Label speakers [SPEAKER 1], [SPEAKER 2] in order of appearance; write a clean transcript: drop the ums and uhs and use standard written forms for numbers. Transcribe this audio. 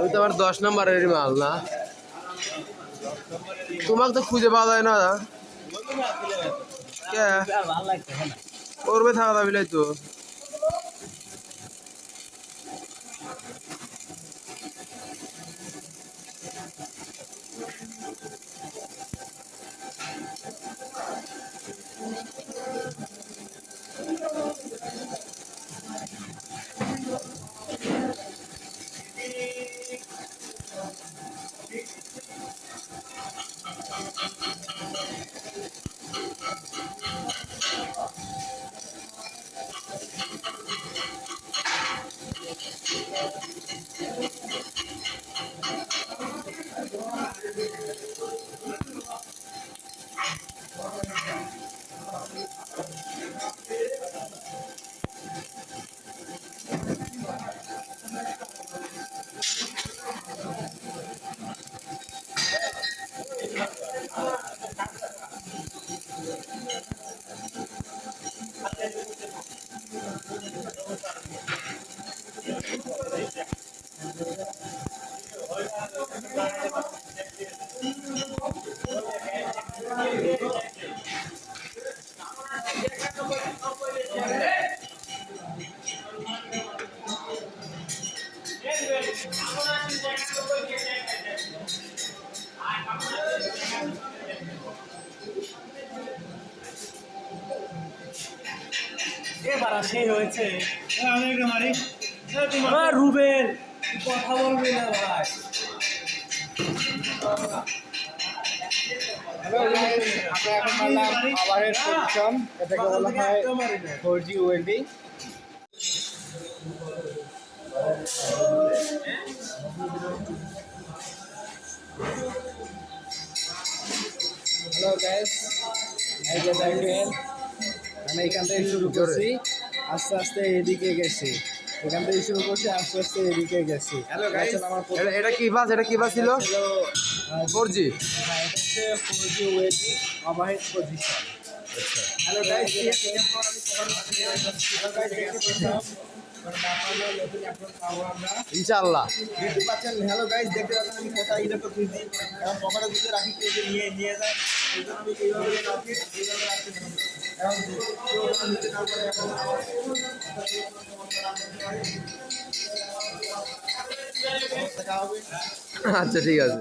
[SPEAKER 1] ওই তো আমার 10 নম্বরের মাল না, তোমাকে তো খুঁজে পাওয়া যায় না। করবে থাকা যাবে তো।
[SPEAKER 2] এবার সেই হয়েছে রুবেল কথা বলবি না ভাই।
[SPEAKER 3] আমরা এখন মারলাম আবারের পজিশন, এটাকে বলা হয় 4G ওয়েল্ডিং। হ্যালো গাইস, এই যে দেখেন আমি এখান থেকে শুরু করছি, আস্তে আস্তে এদিকে গেছি, এখান থেকে শুরু করছি আস্তে আস্তে এদিকে গেছি।
[SPEAKER 1] হ্যালো গাইস, এটা কি বাস, এটা কি বাস ছিল? 4G।
[SPEAKER 3] হ্যাঁ, এটা হচ্ছে 4G welding overhead position. Hello guys,
[SPEAKER 1] ইনশাআল্লাহ
[SPEAKER 3] দেখতে পাচ্ছেন। হ্যালো গাইস, দেখতে পাচ্ছেন আমি কোথায় ইলেকট্রো তুলছি, এখন পকেটে দুটো রাখি, নিয়ে যায়, এই জন্য আমি এইভাবে রাখি, এখন নিচে তারপরে
[SPEAKER 1] আচ্ছা ঠিক আছে।